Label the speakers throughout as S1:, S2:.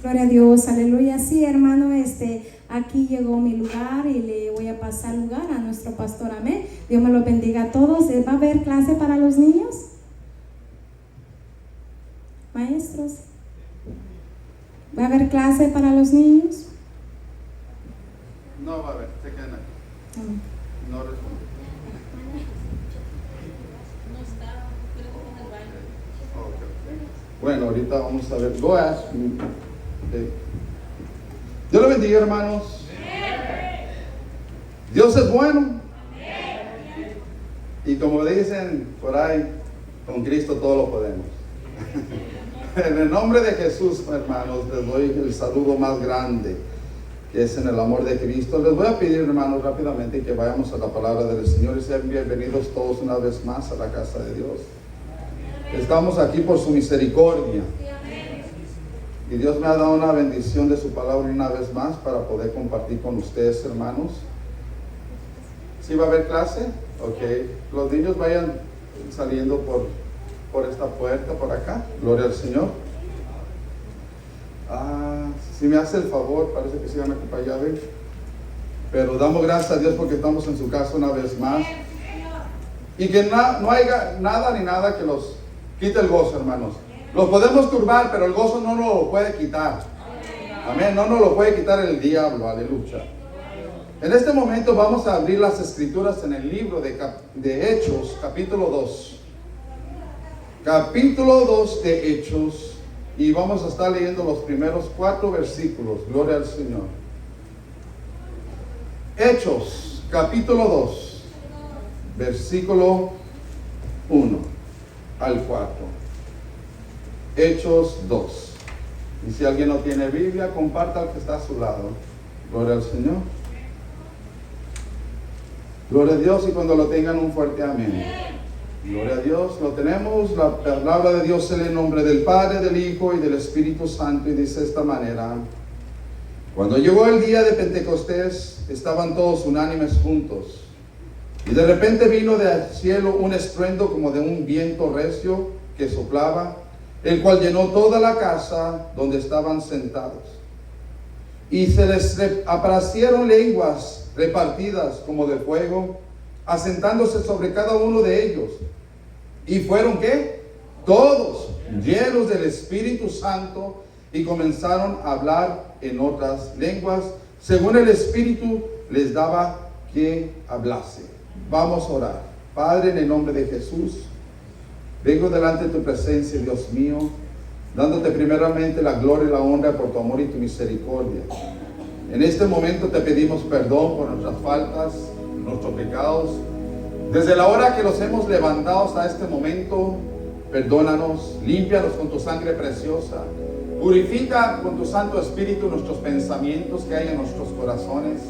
S1: Gloria a Dios, aleluya. Sí, hermano, aquí llegó mi lugar y le voy a pasar lugar a nuestro pastor. Amén. Dios me lo bendiga a todos. ¿Va a haber clase para los niños? Maestros, ¿va a haber clase para los niños?
S2: No va a haber, se quedan aquí.
S1: Amén.
S2: No responde.
S3: No está, creo que en el baño.
S2: Okay. Bueno, ahorita vamos a ver. Go ask. Okay. Dios lo bendiga, hermanos. Dios es bueno. Y como dicen por ahí, con Cristo todo lo podemos. En el nombre de Jesús, hermanos, les doy el saludo más grande, que es en el amor de Cristo. Les voy a pedir, hermanos, rápidamente que vayamos a la palabra del Señor y sean bienvenidos todos una vez más a la casa de Dios. Estamos aquí por su misericordia. Y Dios me ha dado una bendición de su palabra una vez más para poder compartir con ustedes, hermanos. ¿Sí va a haber clase? Ok. Los niños vayan saliendo por esta puerta, por acá. Gloria al Señor. Si me hace el favor, parece que sí van a ocupar llave. Pero damos gracias a Dios porque estamos en su casa una vez más. Y que no haya nada ni nada que los quite el gozo, hermanos. Los podemos turbar, pero el gozo no nos lo puede quitar. Amén, no nos lo puede quitar el diablo, aleluya. En este momento vamos a abrir las escrituras en el libro de Hechos, capítulo 2. Capítulo 2 de Hechos. Y vamos a estar leyendo los primeros 4 versículos. Gloria al Señor. Hechos, capítulo 2, versículo 1 al 4. Hechos 2. Y si alguien no tiene Biblia, comparta al que está a su lado. Gloria al Señor. Gloria a Dios, y cuando lo tengan, un fuerte amén. Gloria a Dios. Lo tenemos. La palabra de Dios en el nombre del Padre, del Hijo y del Espíritu Santo. Y dice de esta manera: cuando llegó el día de Pentecostés, estaban todos unánimes juntos. Y de repente vino del cielo un estruendo como de un viento recio que soplaba, el cual llenó toda la casa donde estaban sentados. Y se les aparecieron lenguas repartidas como de fuego, asentándose sobre cada uno de ellos. Y fueron, ¿qué? Todos llenos del Espíritu Santo, y comenzaron a hablar en otras lenguas, según el Espíritu les daba que hablase. Vamos a orar. Padre, en el nombre de Jesús, vengo delante de tu presencia, Dios mío, dándote primeramente la gloria y la honra por tu amor y tu misericordia. En este momento te pedimos perdón por nuestras faltas, nuestros pecados. Desde la hora que los hemos levantado hasta este momento, perdónanos, límpianos con tu sangre preciosa. Purifica con tu Santo Espíritu nuestros pensamientos que hay en nuestros corazones,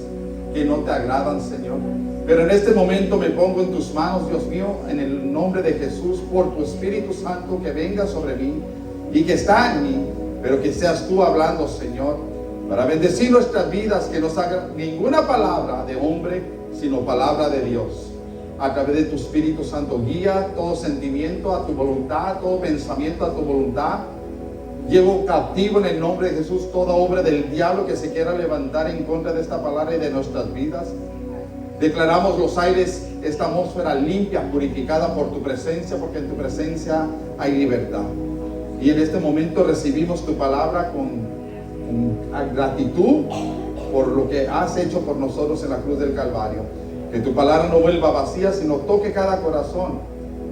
S2: que no te agradan, Señor. Pero en este momento me pongo en tus manos, Dios mío, en el nombre de Jesús, por tu Espíritu Santo que venga sobre mí y que está en mí, pero que seas tú hablando, Señor, para bendecir nuestras vidas, que no salga ninguna palabra de hombre, sino palabra de Dios. A través de tu Espíritu Santo, guía todo sentimiento a tu voluntad, todo pensamiento a tu voluntad. Llevo cautivo en el nombre de Jesús toda obra del diablo que se quiera levantar en contra de esta palabra y de nuestras vidas. Declaramos los aires, esta atmósfera limpia, purificada por tu presencia, porque en tu presencia hay libertad. Y en este momento recibimos tu palabra con gratitud por lo que has hecho por nosotros en la cruz del Calvario. Que tu palabra no vuelva vacía, sino toque cada corazón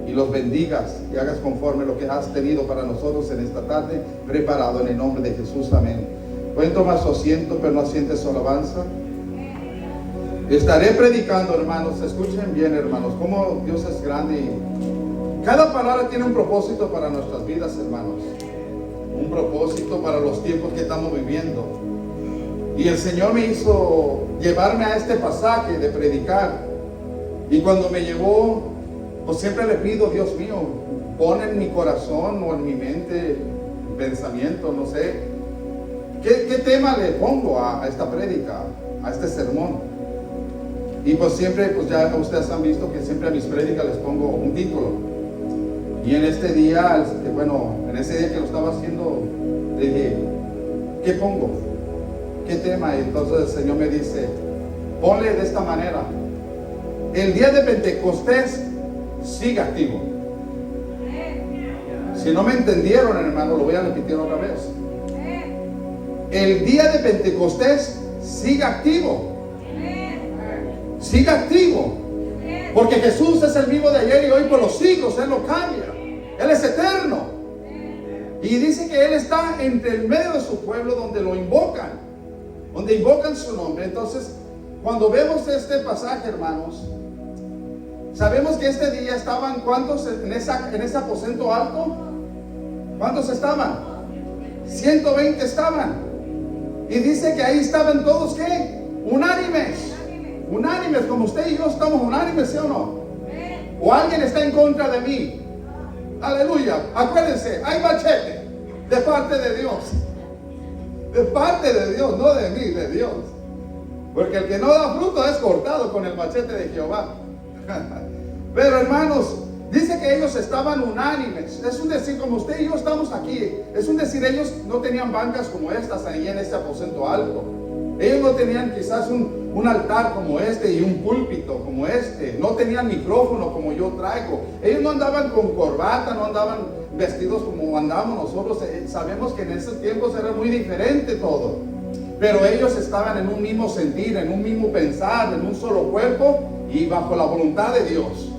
S2: y los bendigas y hagas conforme lo que has tenido para nosotros en esta tarde, preparado en el nombre de Jesús. Amén. Pueden tomar su asiento, pero no asiente su alabanza. Estaré predicando, hermanos. Escuchen bien, hermanos, cómo Dios es grande y cada palabra tiene un propósito para nuestras vidas, hermanos. Un propósito para los tiempos que estamos viviendo. Y el Señor me hizo llevarme a este pasaje de predicar. Y cuando me llevó, pues siempre le pido, Dios mío, pon en mi corazón o en mi mente pensamiento, no sé, ¿qué tema le pongo a esta prédica, a este sermón? Y pues siempre, pues ya ustedes han visto que siempre a mis prédicas les pongo un título. Y en este día, bueno, en ese día que lo estaba haciendo, le dije, ¿qué pongo? ¿Qué tema? Y entonces el Señor me dice, ponle de esta manera: el día de Pentecostés sigue activo. Si no me entendieron, hermano, lo voy a repetir otra vez. El día de Pentecostés sigue activo. Sigue activo. Porque Jesús es el mismo de ayer y hoy por los siglos. Él no cambia. Él es eterno. Y dice que Él está entre el medio de su pueblo donde lo invocan. Donde invocan su nombre. Entonces, cuando vemos este pasaje, hermanos, sabemos que este día estaban, ¿cuántos en ese aposento alto? ¿Cuántos estaban? 120 estaban. Y dice que ahí estaban todos, ¿qué? Unánimes. Unánimes, como usted y yo estamos unánimes, ¿sí o no? O alguien está en contra de mí. Aleluya. Acuérdense, hay machete de parte de Dios. De parte de Dios, no de mí, de Dios. Porque el que no da fruto es cortado con el machete de Jehová. Pero hermanos, dice que ellos estaban unánimes. Es un decir, como usted y yo estamos aquí. Es un decir, ellos no tenían bancas como estas ahí en este aposento alto. Ellos no tenían quizás un altar como este y un púlpito como este. No tenían micrófono como yo traigo. Ellos no andaban con corbata, no andaban vestidos como andamos nosotros. Sabemos que en esos tiempos era muy diferente todo. Pero ellos estaban en un mismo sentir, en un mismo pensar, en un solo cuerpo y bajo la voluntad de Dios.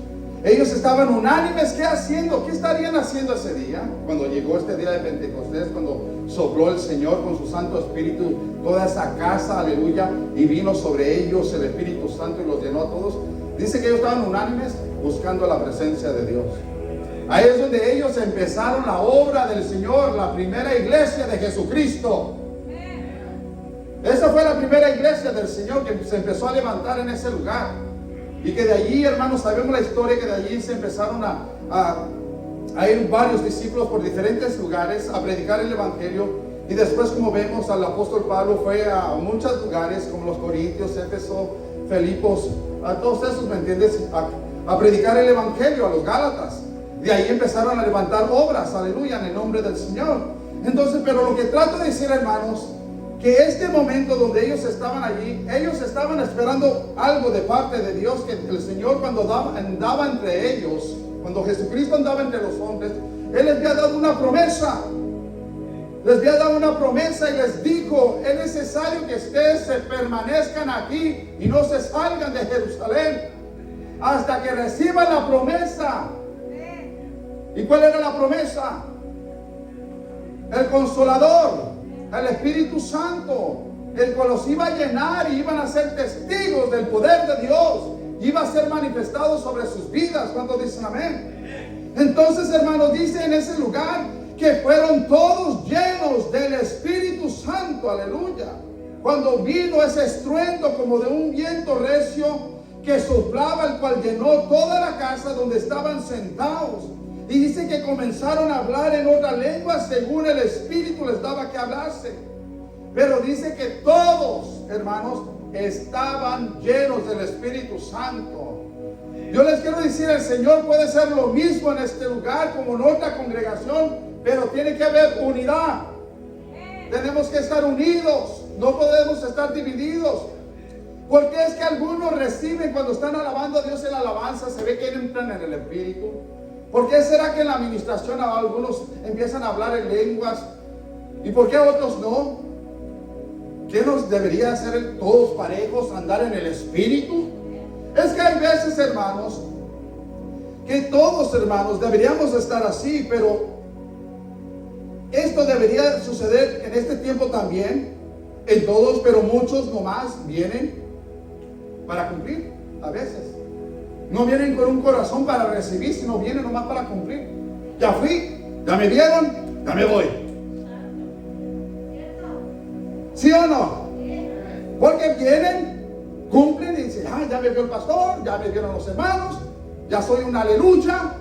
S2: Ellos estaban unánimes. ¿Qué haciendo? ¿Qué estarían haciendo ese día? Cuando llegó este día de Pentecostés, cuando sopló el Señor con su Santo Espíritu toda esa casa, aleluya, y vino sobre ellos el Espíritu Santo y los llenó a todos. Dice que ellos estaban unánimes buscando la presencia de Dios. Ahí es donde ellos empezaron la obra del Señor, la primera iglesia de Jesucristo. Esa fue la primera iglesia del Señor que se empezó a levantar en ese lugar. Y que de allí, hermanos, sabemos la historia, que de allí se empezaron a ir varios discípulos por diferentes lugares a predicar el Evangelio. Y después, como vemos, al apóstol Pablo fue a muchos lugares, como los Corintios, Éfeso, Filipos, a todos esos, ¿me entiendes? A predicar el Evangelio, a los Gálatas. De ahí empezaron a levantar obras, aleluya, en el nombre del Señor. Entonces, pero lo que trato de decir, hermanos, que este momento donde ellos estaban allí, ellos estaban esperando algo de parte de Dios, que el Señor cuando andaba entre ellos, cuando Jesucristo andaba entre los hombres, Él les había dado una promesa. Les había dado una promesa y les dijo: es necesario que ustedes se permanezcan aquí y no se salgan de Jerusalén hasta que reciban la promesa. ¿Y cuál era la promesa? El Consolador, el Espíritu Santo, el cual los iba a llenar y iban a ser testigos del poder de Dios, iba a ser manifestado sobre sus vidas. ¿Cuántos dicen amén? Entonces, hermanos, dice en ese lugar que fueron todos llenos del Espíritu Santo, aleluya, cuando vino ese estruendo como de un viento recio que soplaba, el cual llenó toda la casa donde estaban sentados. Y dice que comenzaron a hablar en otra lengua según el Espíritu les daba que hablase. Pero dice que todos, hermanos, estaban llenos del Espíritu Santo. Yo les quiero decir, el Señor puede ser lo mismo en este lugar como en otra congregación, pero tiene que haber unidad. Tenemos que estar unidos, no podemos estar divididos. Porque es que algunos reciben cuando están alabando a Dios en la alabanza, se ve que entran en el Espíritu. ¿Por qué será que en la administración algunos empiezan a hablar en lenguas? ¿Y por qué otros no? ¿Qué nos debería hacer todos parejos, andar en el Espíritu? Es que hay veces, hermanos, que todos, hermanos, deberíamos estar así, pero esto debería suceder en este tiempo también, en todos, pero muchos nomás vienen para cumplir a veces. No vienen con un corazón para recibir, sino vienen nomás para cumplir. Ya fui, ya me dieron, ya me voy. ¿Sí o no? Porque vienen, cumplen y dicen: ah, ya me vio el pastor, ya me vieron los hermanos, ya soy un aleluya.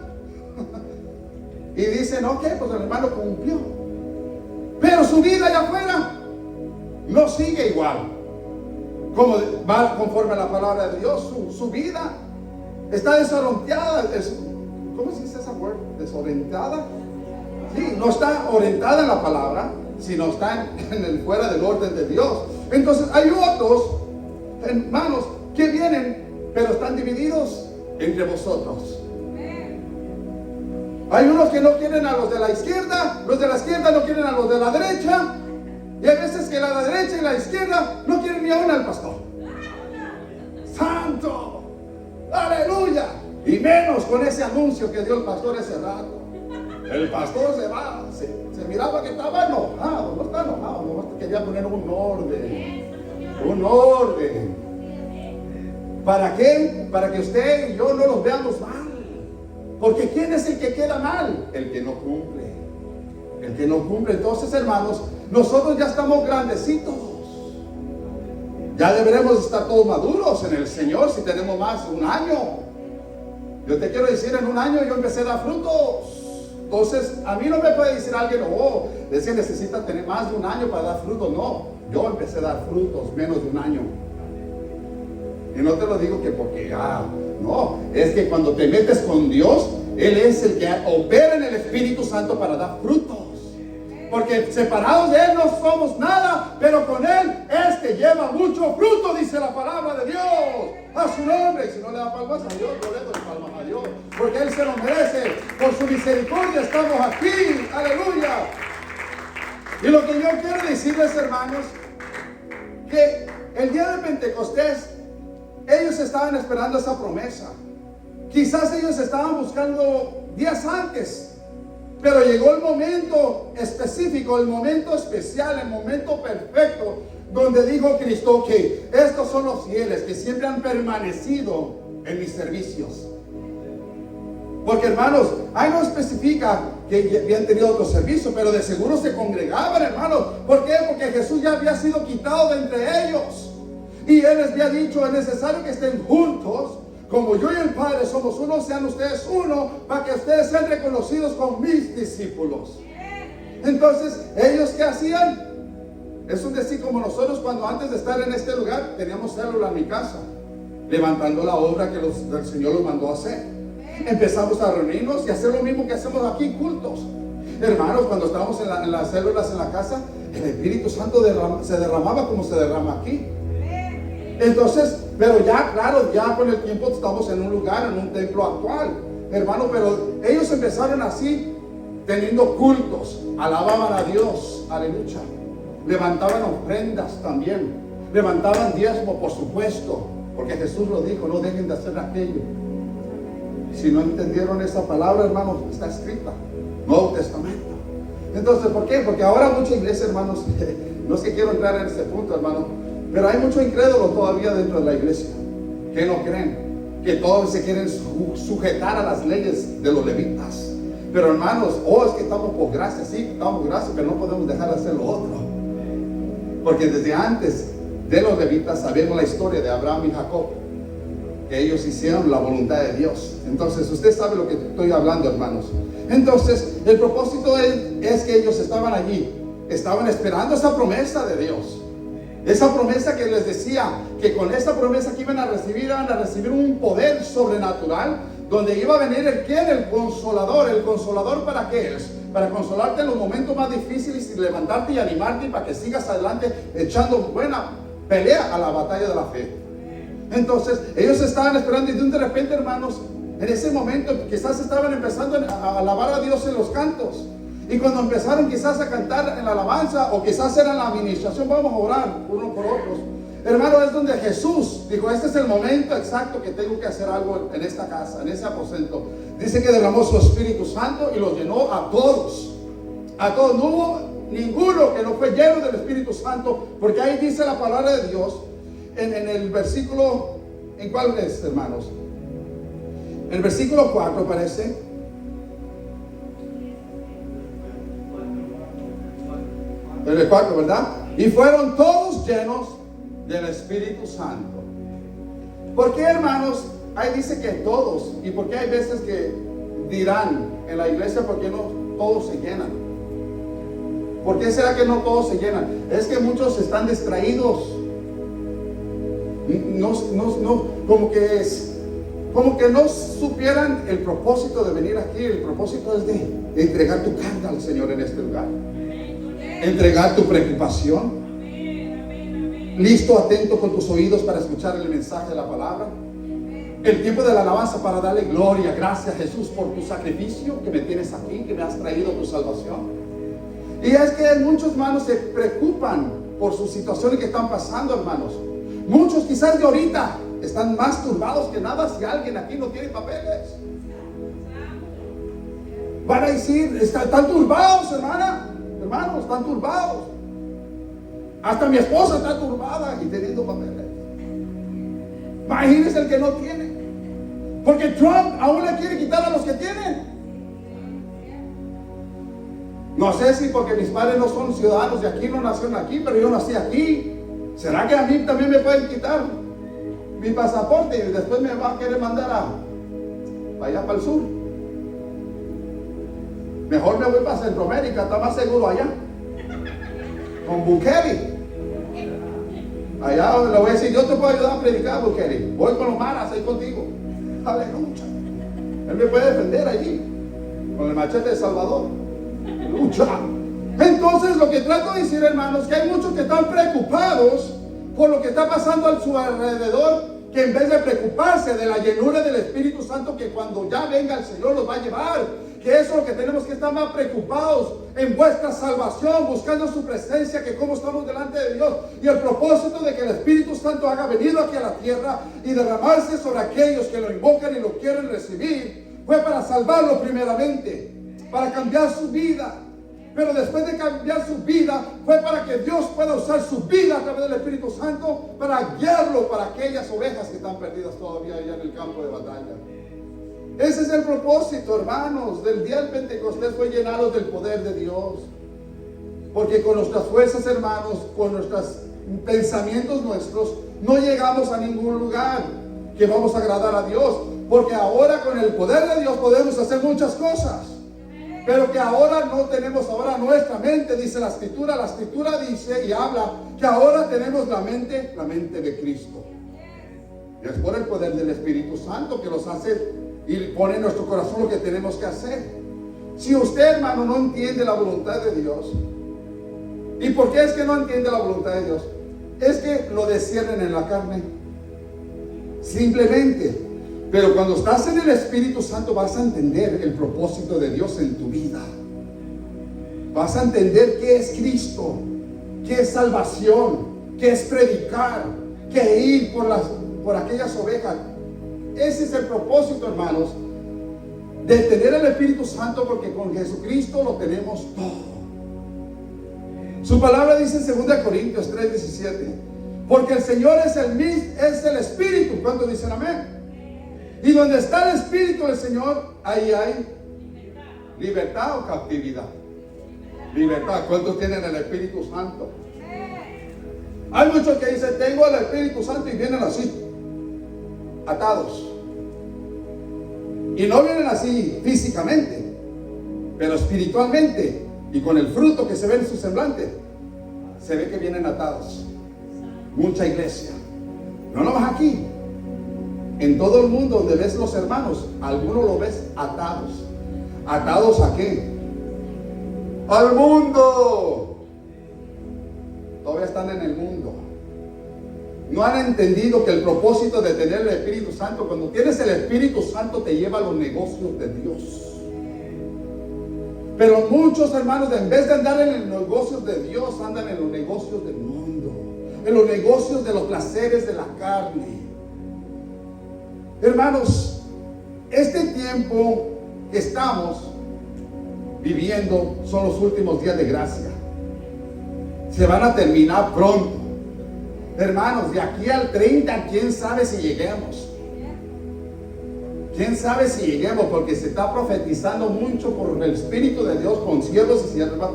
S2: Y dicen: ok, pues el hermano cumplió. Pero su vida allá afuera no sigue igual, como va conforme a la palabra de Dios. Su vida está desorientada. ¿Cómo se dice esa word? ¿Desorientada? Sí, no está orientada en la palabra. sino están fuera del orden de Dios. Entonces hay otros hermanos que vienen, pero están divididos entre vosotros. Hay unos que no quieren a los de la izquierda no quieren a los de la derecha, y hay veces que la derecha y la izquierda no quieren ni aún al pastor. ¡Santo! ¡Aleluya! Y menos con ese anuncio que dio el pastor ese rato. El pastor se va, se miraba que estaba enojado, no está enojado, no quería poner un orden. Un orden. ¿Para qué? Para que usted y yo no los veamos mal. Porque ¿quién es el que queda mal? El que no cumple. El que no cumple. Entonces, hermanos, nosotros ya estamos grandecitos. Ya deberemos estar todos maduros en el Señor si tenemos más de un año. Yo te quiero decir, en un año yo empecé a dar frutos. Entonces, a mí no me puede decir alguien, oh, es que necesita tener más de un año para dar frutos. No, yo empecé a dar frutos menos de un año. Y no te lo digo que porque, no, es que cuando te metes con Dios, Él es el que opera en el Espíritu Santo para dar frutos. Porque separados de Él no somos nada, pero con Él es que lleva mucho fruto, dice la palabra de Dios. A su nombre. Y si no le da palmas a Dios, no le doy palmas a Dios, porque Él se lo merece. Por su misericordia estamos aquí. Aleluya. Y lo que yo quiero decirles, hermanos, que el día de Pentecostés ellos estaban esperando esa promesa. Quizás ellos estaban buscando días antes, pero llegó el momento específico, el momento especial, el momento perfecto, donde dijo Cristo que estos son los fieles que siempre han permanecido en mis servicios. Porque, hermanos, ahí no especifica que habían tenido otro servicio, pero de seguro se congregaban, hermanos. ¿Por qué? Porque Jesús ya había sido quitado de entre ellos. Y Él les había dicho, es necesario que estén juntos, como yo y el Padre somos uno, sean ustedes uno, para que ustedes sean reconocidos como mis discípulos. Entonces, ¿ellos qué hacían? Es un decir como nosotros cuando antes de estar en este lugar, teníamos célula en mi casa, levantando la obra que el Señor nos mandó a hacer. Empezamos a reunirnos y hacer lo mismo que hacemos aquí, cultos. Hermanos, cuando estábamos en las células en la casa, el Espíritu Santo se derramaba como se derrama aquí. Entonces, pero ya, claro, ya con el tiempo estamos en un lugar, en un templo actual, hermano, pero ellos empezaron así, teniendo cultos, alababan a Dios, aleluya, levantaban ofrendas también, levantaban diezmo, por supuesto, porque Jesús lo dijo, no dejen de hacer aquello. Si no entendieron esa palabra, hermanos, está escrita, Nuevo Testamento. Entonces, ¿por qué? Porque ahora mucha iglesia, hermanos, no es que quiero entrar en ese punto, hermano, pero hay mucho incrédulo todavía dentro de la iglesia, que no creen, que todos se quieren sujetar a las leyes de los levitas. Pero, hermanos, es que estamos por gracia, sí, estamos por gracia, pero no podemos dejar de hacer lo otro. Porque desde antes de los levitas sabemos la historia de Abraham y Jacob, que ellos hicieron la voluntad de Dios. Entonces, usted sabe lo que estoy hablando, hermanos. Entonces, el propósito es que ellos estaban allí, estaban esperando esa promesa de Dios. Esa promesa que les decía, que con esa promesa que iban a recibir un poder sobrenatural, donde iba a venir el Consolador. ¿El Consolador para qué es? Para consolarte en los momentos más difíciles y levantarte y animarte para que sigas adelante echando buena pelea a la batalla de la fe. Entonces, ellos estaban esperando y de repente, hermanos, en ese momento quizás estaban empezando a alabar a Dios en los cantos. Y cuando empezaron quizás a cantar en la alabanza, o quizás era en la administración, vamos a orar unos por otros, hermano, es donde Jesús dijo, este es el momento exacto que tengo que hacer algo en esta casa, en ese aposento. Dice que derramó su Espíritu Santo y los llenó a todos. A todos, no hubo ninguno que no fue lleno del Espíritu Santo, porque ahí dice la palabra de Dios, en el versículo, ¿en cuál es, hermanos? En el versículo 4 parece. El 4, ¿verdad? Y fueron todos llenos del Espíritu Santo. ¿Por qué, hermanos? Ahí dice que todos. ¿Y por qué hay veces que dirán en la iglesia, por qué no todos se llenan? ¿Por qué será que no todos se llenan? Es que muchos están distraídos. Como que no supieran el propósito de venir aquí. El propósito es de entregar tu carga al Señor en este lugar. Entregar tu preocupación. Listo, atento con tus oídos para escuchar el mensaje de la palabra. El tiempo de la alabanza para darle gloria. Gracias, Jesús, por tu sacrificio que me tienes aquí, que me has traído tu salvación. Y es que muchos hermanos se preocupan por sus situaciones que están pasando, hermanos. Muchos quizás de ahorita están más turbados que nada si alguien aquí no tiene papeles. Van a decir, están turbados, hermanos, están turbados. Hasta mi esposa está turbada y teniendo papeles. Imagínense el que no tiene. Porque Trump aún le quiere quitar a los que tienen. No sé si porque mis padres no son ciudadanos de aquí, no nacieron aquí, pero yo nací aquí. ¿Será que a mí también me pueden quitar mi pasaporte y después me va a querer mandar allá para el sur? Mejor me voy para Centroamérica, está más seguro allá. Con Bukele. Allá le voy a decir, yo te puedo ayudar a predicar, Bukele. Voy con los maras ahí contigo. Aleluya. Él me puede defender allí con el machete de Salvador. Lucha. Entonces lo que trato de decir, hermanos, que hay muchos que están preocupados por lo que está pasando a su alrededor, que en vez de preocuparse de la llenura del Espíritu Santo, que cuando ya venga el Señor los va a llevar, que eso es lo que tenemos que estar más preocupados en vuestra salvación, buscando su presencia, que cómo estamos delante de Dios, y el propósito de que el Espíritu Santo haga venido aquí a la tierra y derramarse sobre aquellos que lo invocan y lo quieren recibir, fue para salvarlo primeramente, para cambiar su vida. Pero después de cambiar su vida, fue para que Dios pueda usar su vida a través del Espíritu Santo para guiarlo para aquellas ovejas que están perdidas todavía allá en el campo de batalla. Ese es el propósito, hermanos, del día del Pentecostés, fue llenarlos del poder de Dios. Porque con nuestras fuerzas, hermanos, con nuestros pensamientos nuestros, no llegamos a ningún lugar que vamos a agradar a Dios. Porque ahora con el poder de Dios podemos hacer muchas cosas. Pero que ahora no tenemos ahora nuestra mente, dice la Escritura. La Escritura dice y habla que ahora tenemos la mente de Cristo. Y es por el poder del Espíritu Santo que nos hace y pone en nuestro corazón lo que tenemos que hacer. Si usted, hermano, no entiende la voluntad de Dios, ¿y por qué es que no entiende la voluntad de Dios? Es que lo descierren en la carne. Simplemente. Pero cuando estás en el Espíritu Santo vas a entender el propósito de Dios en tu vida. Vas a entender qué es Cristo, qué es salvación, qué es predicar, qué ir por aquellas ovejas. Ese es el propósito, hermanos, de tener el Espíritu Santo, porque con Jesucristo lo tenemos todo. Su palabra dice en 2 Corintios 3:17, porque el Señor es el Espíritu. ¿Cuántos dicen amén? Y donde está el Espíritu del Señor, ahí hay libertad o cautividad. Libertad. ¿Cuántos tienen el Espíritu Santo? Hay muchos que dicen, tengo el Espíritu Santo, y vienen así, atados. Y no vienen así físicamente, pero espiritualmente, y con el fruto que se ve en su semblante, se ve que vienen atados. Mucha iglesia. No nomás aquí. En todo el mundo donde ves los hermanos, algunos lo ves atados. ¿Atados a qué? ¡Al mundo! Todavía están en el mundo. No han entendido que el propósito de tener el Espíritu Santo, cuando tienes el Espíritu Santo, te lleva a los negocios de Dios. Pero muchos hermanos, en vez de andar en los negocios de Dios, andan en los negocios del mundo, en los negocios de los placeres de la carne. Hermanos, este tiempo que estamos viviendo son los últimos días de gracia. Se van a terminar pronto. Hermanos, de aquí al 30, ¿quién sabe si lleguemos? ¿Quién sabe si lleguemos? Porque se está profetizando mucho por el Espíritu de Dios con siervos y siervas,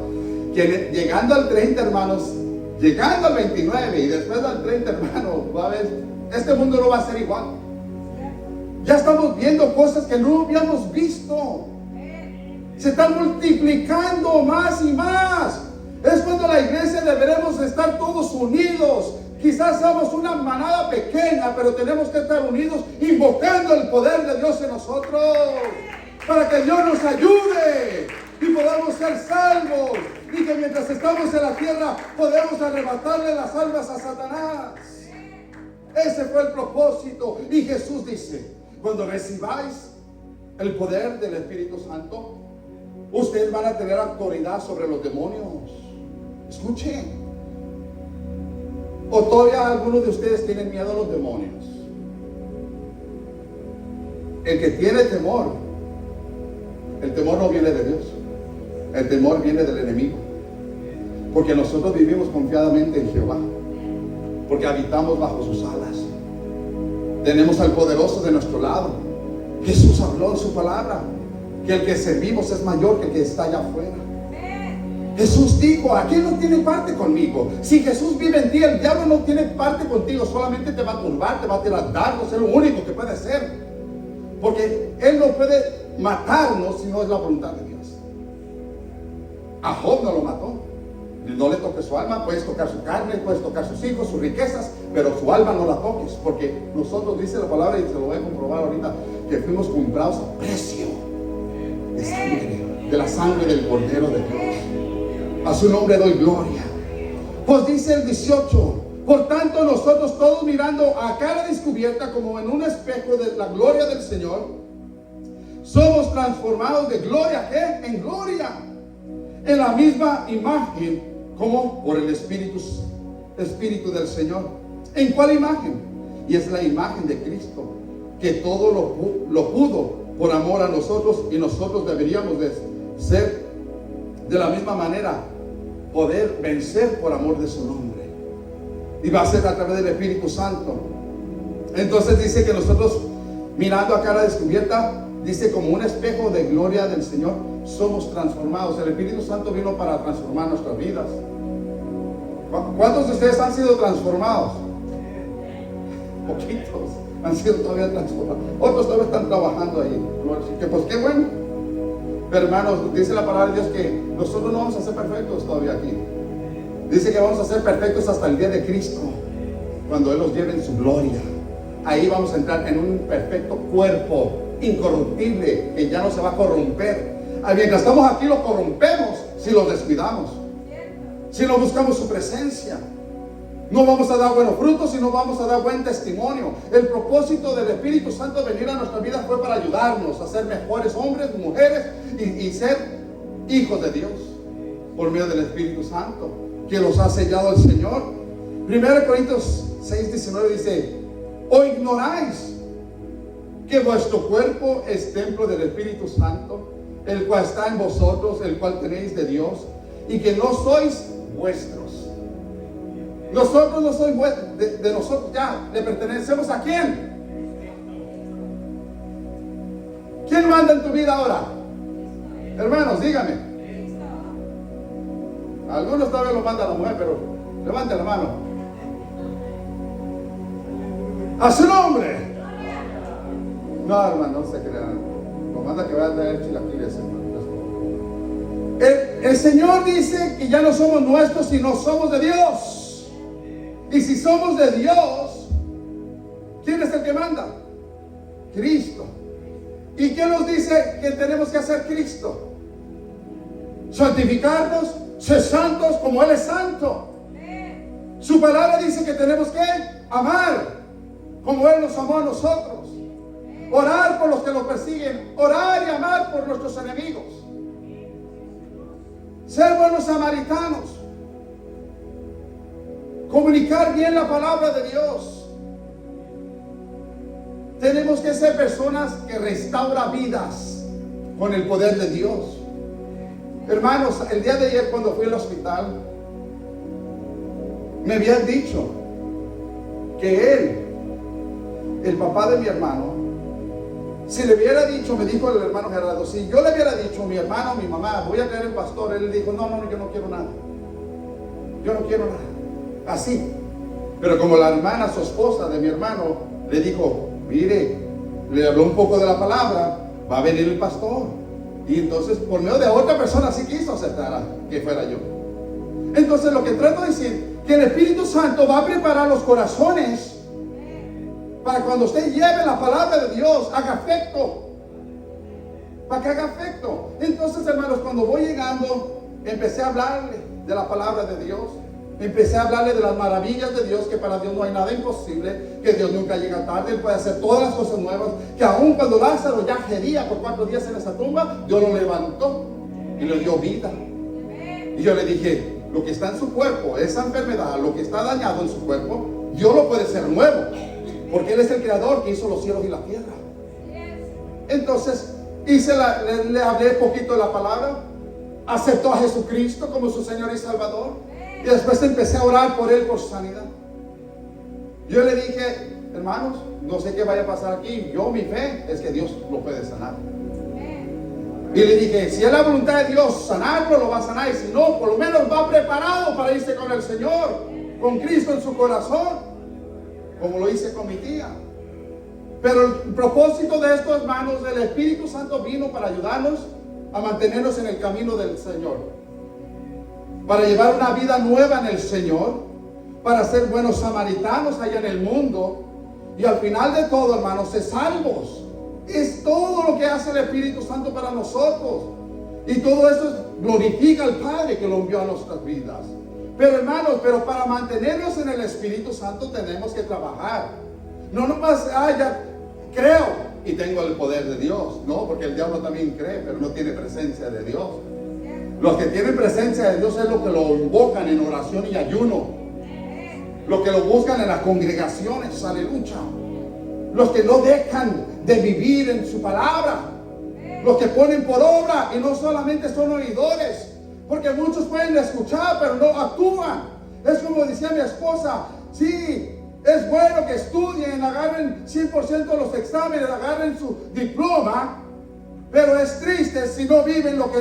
S2: que llegando al 30, hermanos, llegando al 29 y después al 30, hermanos, va a ver, este mundo no va a ser igual. Ya estamos viendo cosas que no habíamos visto. Se están multiplicando más y más. Es cuando la iglesia deberemos estar todos unidos. Quizás seamos una manada pequeña, pero tenemos que estar unidos, invocando el poder de Dios en nosotros, para que Dios nos ayude. y podamos ser salvos, y que mientras estamos en la tierra podemos arrebatarle las almas a Satanás. Ese fue el propósito. Y Jesús dice: cuando recibáis el poder del Espíritu Santo, ustedes van a tener autoridad sobre los demonios. Escuchen. ¿O todavía algunos de ustedes tienen miedo a los demonios? El que tiene temor, el temor no viene de Dios, el temor viene del enemigo. Porque nosotros vivimos confiadamente en Jehová, porque habitamos bajo sus alas. Tenemos al poderoso de nuestro lado. Jesús habló en su palabra que el que servimos es mayor que el que está allá afuera. Jesús dijo: ¿a quién no tiene parte conmigo? Si Jesús vive en ti, el diablo no tiene parte contigo. Solamente te va a turbar, te va a tirar dardos. Es lo único que puede hacer, porque Él no puede matarnos si no es la voluntad de Dios. A Job no lo mató. No le toques su alma. Puedes tocar su carne, puedes tocar sus hijos, sus riquezas, pero su alma no la toques, porque nosotros, dice la palabra, y se lo voy a comprobar ahorita, que fuimos comprados a precio de sangre, de la sangre del Cordero de Dios. A su nombre doy gloria. Pues dice el 18: por tanto, nosotros todos, mirando a cara descubierta como en un espejo de la gloria del Señor, somos transformados de gloria, ¿qué? En gloria, en la misma imagen, como por el Espíritu del Señor. ¿En cuál imagen? Y es la imagen de Cristo, que todo lo pudo por amor a nosotros, y nosotros deberíamos de ser de la misma manera, poder vencer por amor de su nombre. Y va a ser a través del Espíritu Santo. Entonces dice que nosotros, mirando a cara descubierta, dice, como un espejo de gloria del Señor, somos transformados. El Espíritu Santo vino para transformar nuestras vidas. ¿Cuántos de ustedes han sido transformados? Poquitos han sido todavía transformados. Otros todavía están trabajando ahí. Que pues qué bueno. Pero hermanos, dice la palabra de Dios que nosotros no vamos a ser perfectos todavía aquí. Dice que vamos a ser perfectos hasta el día de Cristo, cuando Él nos lleve en su gloria. Ahí vamos a entrar en un perfecto cuerpo incorruptible, que ya no se va a corromper. Mientras estamos aquí lo corrompemos si lo descuidamos, si no buscamos su presencia. No vamos a dar buenos frutos y no vamos a dar buen testimonio. El propósito del Espíritu Santo de venir a nuestra vida fue para ayudarnos a ser mejores hombres, mujeres y ser hijos de Dios por medio del Espíritu Santo que los ha sellado el Señor. 1 Corintios 6:19 dice: ¿o ignoráis que vuestro cuerpo es templo del Espíritu Santo, el cual está en vosotros, el cual tenéis de Dios, y que no sois vuestros? Nosotros no somos de nosotros, ya le pertenecemos a quién. ¿Quién manda en tu vida ahora? Hermanos, díganme. Algunos todavía lo manda la mujer, pero levante la mano. A su nombre. No, hermano, no se crean. Lo manda que vaya a traer chilaquiles, hermano. El Señor dice que ya no somos nuestros, sino somos de Dios. Y si somos de Dios, ¿quién es el que manda? Cristo. ¿Y qué nos dice que tenemos que hacer Cristo? Santificarnos, ser santos como Él es santo. Su palabra dice que tenemos que amar como Él nos amó a nosotros. Orar por los que nos persiguen, orar y amar por nuestros enemigos. Ser buenos samaritanos. Comunicar bien la palabra de Dios. Tenemos que ser personas que restauran vidas con el poder de Dios. Hermanos, el día de ayer cuando fui al hospital, me habían dicho que él, el papá de mi hermano, si le hubiera dicho, me dijo el hermano Gerardo, si yo le hubiera dicho a mi hermano, mi mamá, voy a traer el pastor, él dijo, no, yo no quiero nada. Yo no quiero nada. Así. Pero como la hermana, su esposa de mi hermano, le dijo, mire, le habló un poco de la palabra, va a venir el pastor. Y entonces por medio de otra persona sí quiso aceptar que fuera yo. Entonces lo que trato de decir, que el Espíritu Santo va a preparar los corazones para cuando usted lleve la palabra de Dios, haga efecto. para que haga efecto. Entonces, hermanos, cuando voy llegando, empecé a hablarle de la palabra de Dios. Empecé a hablarle de las maravillas de Dios, que para Dios no hay nada imposible, que Dios nunca llega tarde, Él puede hacer todas las cosas nuevas, que aun cuando Lázaro ya gería por 4 días en esa tumba, Dios lo levantó y le dio vida. Y yo le dije, lo que está en su cuerpo, esa enfermedad, lo que está dañado en su cuerpo, Dios lo puede hacer nuevo, porque Él es el creador que hizo los cielos y la tierra. Entonces, le hablé poquito de la palabra, aceptó a Jesucristo como su Señor y Salvador. Y después empecé a orar por él por sanidad. Yo le dije, hermanos, no sé qué vaya a pasar aquí. Mi fe es que Dios lo puede sanar. Y le dije, si es la voluntad de Dios sanarlo, lo va a sanar. Y si no, por lo menos va preparado para irse con el Señor, con Cristo en su corazón, como lo hice con mi tía. Pero el propósito de esto, hermanos, el Espíritu Santo vino para ayudarnos a mantenernos en el camino del Señor, para llevar una vida nueva en el Señor, para ser buenos samaritanos allá en el mundo, y al final de todo, hermanos, ser salvos. Es todo lo que hace el Espíritu Santo para nosotros, y todo eso glorifica al Padre que lo envió a nuestras vidas. Pero, hermanos, para mantenernos en el Espíritu Santo tenemos que trabajar. No nomás, ya creo y tengo el poder de Dios. No, porque el diablo también cree, pero no tiene presencia de Dios. Los que tienen presencia de Dios es los que lo invocan en oración y ayuno. Los que lo buscan en las congregaciones, aleluya. Los que no dejan de vivir en su palabra. Los que ponen por obra y no solamente son oidores. Porque muchos pueden escuchar, pero no actúan. Es como decía mi esposa, sí, es bueno que estudien, agarren 100% de los exámenes, agarren su diploma. Pero es triste si no viven lo que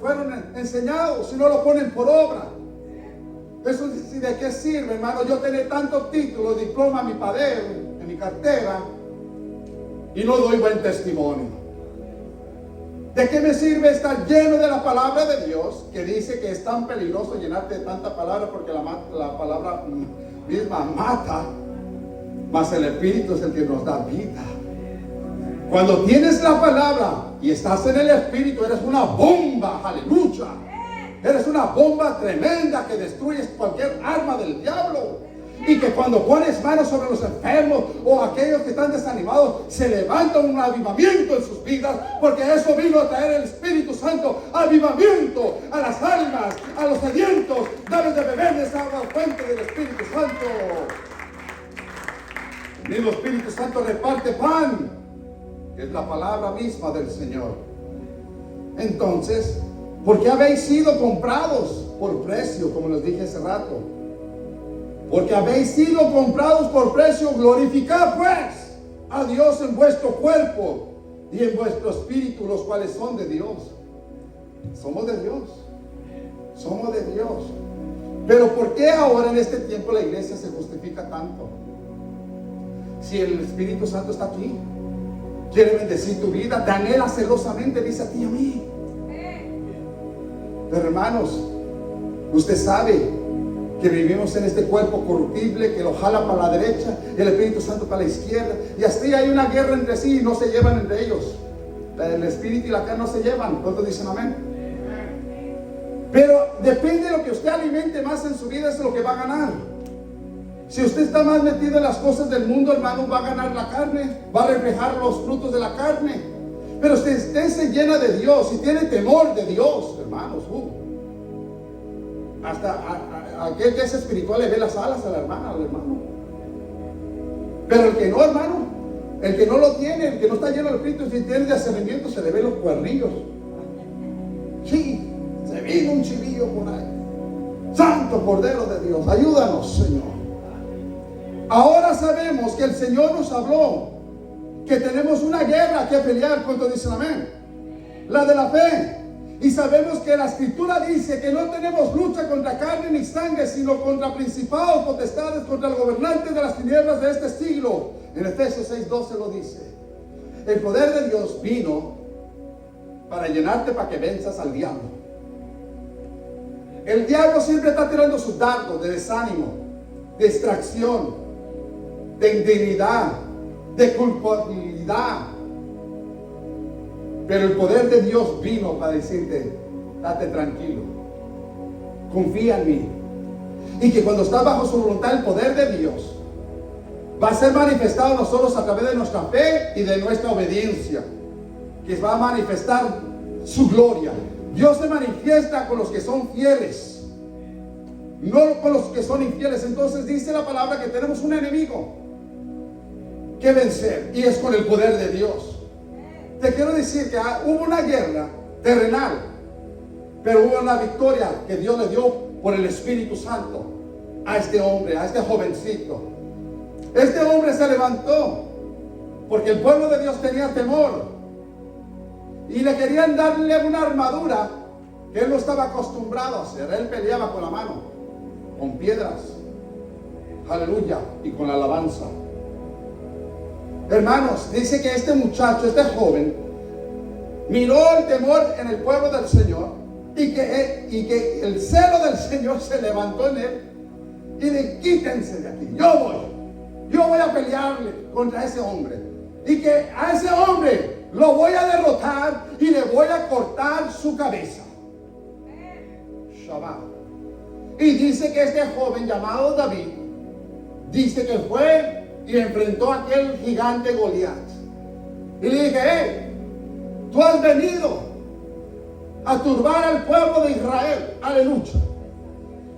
S2: fueron enseñados, si no lo ponen por obra. Eso de qué sirve, hermano, yo tener tantos títulos, diploma en mi poder, en mi cartera, y no doy buen testimonio. ¿De qué me sirve estar lleno de la palabra de Dios, que dice que es tan peligroso llenarte de tanta palabra, porque la palabra misma mata, mas el Espíritu es el que nos da vida? Cuando tienes la palabra y estás en el Espíritu, eres una bomba, aleluya. Eres una bomba tremenda que destruyes cualquier arma del diablo. Y que cuando pones manos sobre los enfermos o aquellos que están desanimados, se levanta un avivamiento en sus vidas, porque eso vino a traer el Espíritu Santo, avivamiento a las almas, a los sedientos. Dales de beber de esa agua fuente del Espíritu Santo. El mismo Espíritu Santo reparte pan, que es la palabra misma del Señor. Entonces, ¿por qué habéis sido comprados por precio? Como les dije hace rato, porque habéis sido comprados por precio. Glorificad pues a Dios en vuestro cuerpo y en vuestro espíritu, los cuales son de Dios. Somos de Dios, somos de Dios. Pero ¿por qué ahora en este tiempo la iglesia se justifica tanto? Si el Espíritu Santo está aquí, quiere bendecir tu vida, te anhela celosamente, dice a ti y a mí. Pero hermanos, usted sabe que vivimos en este cuerpo corruptible que lo jala para la derecha y el Espíritu Santo para la izquierda, y así hay una guerra entre sí y no se llevan entre ellos. El espíritu y la carne no se llevan. ¿Cuántos dicen amén? Pero depende de lo que usted alimente más en su vida, es lo que va a ganar. Si usted está más metido en las cosas del mundo, hermano, va a ganar la carne, va a reflejar los frutos de la carne. Pero si usted se llena de Dios y tiene temor de Dios, hermanos, hasta aquel que es espiritual le ve las alas a la hermana, al hermano. Pero el que no, hermano, el que no lo tiene, el que no está lleno del Espíritu, si tiene discernimiento, se le ven los cuernillos. Sí, se ve un chivillo por ahí. Santo Cordero de Dios, ayúdanos, Señor. Ahora sabemos que el Señor nos habló, que tenemos una guerra que pelear. ¿Cuánto dicen amén? La de la fe. Y sabemos que la Escritura dice que no tenemos lucha contra carne ni sangre, sino contra principados, potestades, contra el gobernante de las tinieblas de este siglo. En Efesios 6:12 lo dice. El poder de Dios vino para llenarte, para que venzas al diablo. El diablo siempre está tirando sus dardos de desánimo, de distracción, de indignidad, de culpabilidad. Pero el poder de Dios vino para decirte, date tranquilo, confía en mí. Y que cuando estás bajo su voluntad, el poder de Dios va a ser manifestado a nosotros a través de nuestra fe y de nuestra obediencia, que va a manifestar su gloria. Dios se manifiesta con los que son fieles, no con los que son infieles. Entonces dice la palabra que tenemos un enemigo que vencer, y es con el poder de Dios. Te quiero decir que hubo una guerra terrenal, pero hubo una victoria que Dios le dio por el Espíritu Santo a este hombre, a este jovencito. Este hombre se levantó porque el pueblo de Dios tenía temor y le querían darle una armadura que él no estaba acostumbrado a hacer. Él peleaba con la mano, con piedras, aleluya, y con la alabanza. Hermanos, dice que este muchacho, este joven, miró el temor en el pueblo del Señor y que el celo del Señor se levantó en él y le quítense de aquí, yo voy a pelearle contra ese hombre, y que a ese hombre lo voy a derrotar y le voy a cortar su cabeza. Shabbat. Y dice que este joven llamado David, dice que fue y enfrentó a aquel gigante Goliat. Y le dije, hey, tú has venido a turbar al pueblo de Israel. Aleluya.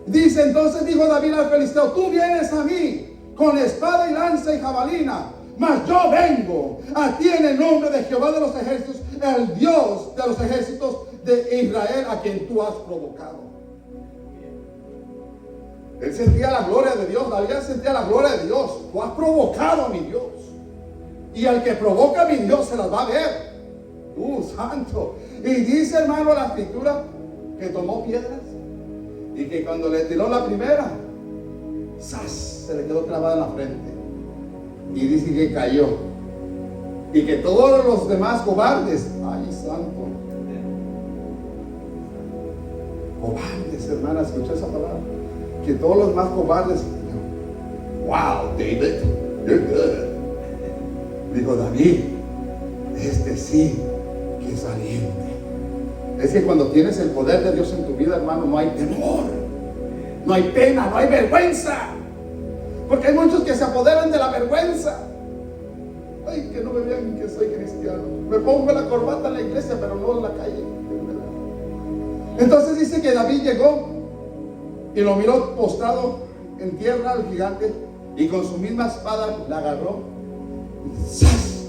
S2: Dice, entonces dijo David al filisteo, tú vienes a mí con espada y lanza y jabalina, mas yo vengo a ti en el nombre de Jehová de los ejércitos, el Dios de los ejércitos de Israel, a quien tú has provocado. Él sentía la gloria de Dios. David sentía la gloria de Dios. Tú has provocado a mi Dios, y al que provoca a mi Dios se las va a ver. Santo. Y dice, hermano, la escritura que tomó piedras y que cuando le tiró la primera, ¡zas!, se le quedó clavada en la frente, y dice que cayó, y que todos los demás cobardes, ay santo, cobardes, hermana, escucha esa palabra, que todos los más cobardes, wow, David, you're good. Dijo David, este sí que es valiente. Es que cuando tienes el poder de Dios en tu vida, hermano, no hay temor, no hay pena, no hay vergüenza. Porque hay muchos que se apoderan de la vergüenza. Ay, que no me vean que soy cristiano. Me pongo la corbata en la iglesia, pero no en la calle. Entonces dice que David llegó y lo miró postrado en tierra al gigante, y con su misma espada la agarró y ¡zas!,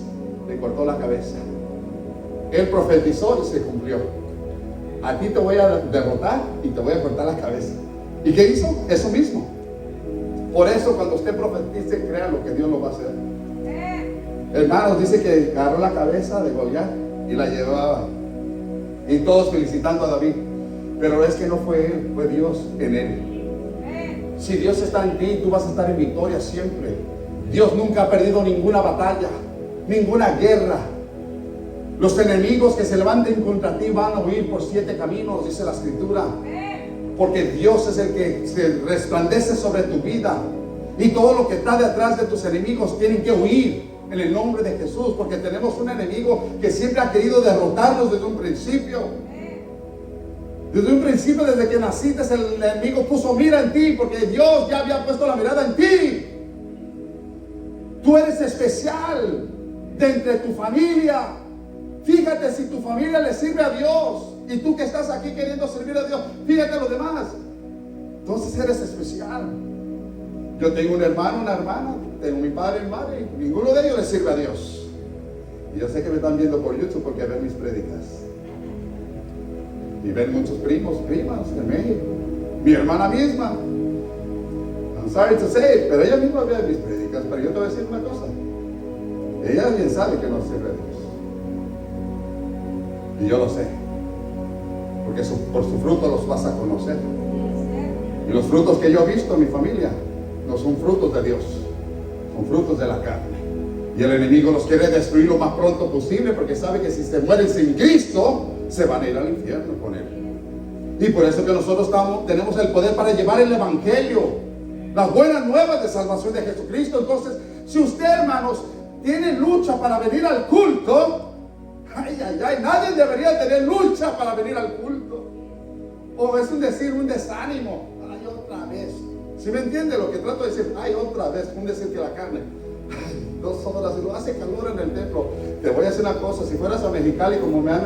S2: le cortó la cabeza. Él profetizó y se cumplió. A ti te voy a derrotar y te voy a cortar la cabeza. ¿Y qué hizo? Eso mismo. Por eso cuando usted profetice, crea lo que Dios lo va a hacer. Hermanos, dice que agarró la cabeza de Goliat y la llevaba, y todos felicitando a David. Pero es que no fue él, fue Dios en él. Si Dios está en ti, tú vas a estar en victoria siempre. Dios nunca ha perdido ninguna batalla, ninguna guerra. Los enemigos que se levanten contra ti van a huir por 7 caminos, dice la escritura. Porque Dios es el que se resplandece sobre tu vida, y todo lo que está detrás de tus enemigos tienen que huir en el nombre de Jesús, porque tenemos un enemigo que siempre ha querido derrotarnos desde un principio. Desde un principio, desde que naciste, el enemigo puso mira en ti, porque Dios ya había puesto la mirada en ti. Tú eres especial de entre tu familia. Fíjate si tu familia le sirve a Dios, y tú que estás aquí queriendo servir a Dios, fíjate a los demás. Entonces eres especial. Yo tengo un hermano, una hermana, tengo mi padre y mi madre, y ninguno de ellos le sirve a Dios. Y yo sé que me están viendo por YouTube porque ven mis prédicas. Y ven muchos primos, primas de México. Mi hermana misma. I'm sorry to say, pero ella misma ve mis prédicas. Pero yo te voy a decir una cosa. Ella bien sabe que no sirve a Dios. Y yo lo sé. Porque por su fruto los vas a conocer. Y los frutos que yo he visto en mi familia no son frutos de Dios, son frutos de la carne. Y el enemigo los quiere destruir lo más pronto posible, porque sabe que si se mueren sin Cristo, se van a ir al infierno con él. Y por eso que nosotros tenemos el poder para llevar el evangelio, las buenas nuevas de salvación de Jesucristo. Entonces, si usted, hermanos, tiene lucha para venir al culto, Ay, ay, ay, nadie debería tener lucha para venir al culto. O es un decir, un desánimo. Ay, otra vez. ¿Sí me entiende lo que trato de decir? Ay, otra vez, un decir que la carne. Ay, 2 horas y no hace calor en el templo. Te voy a decir una cosa, si fueras a Mexicali, como me han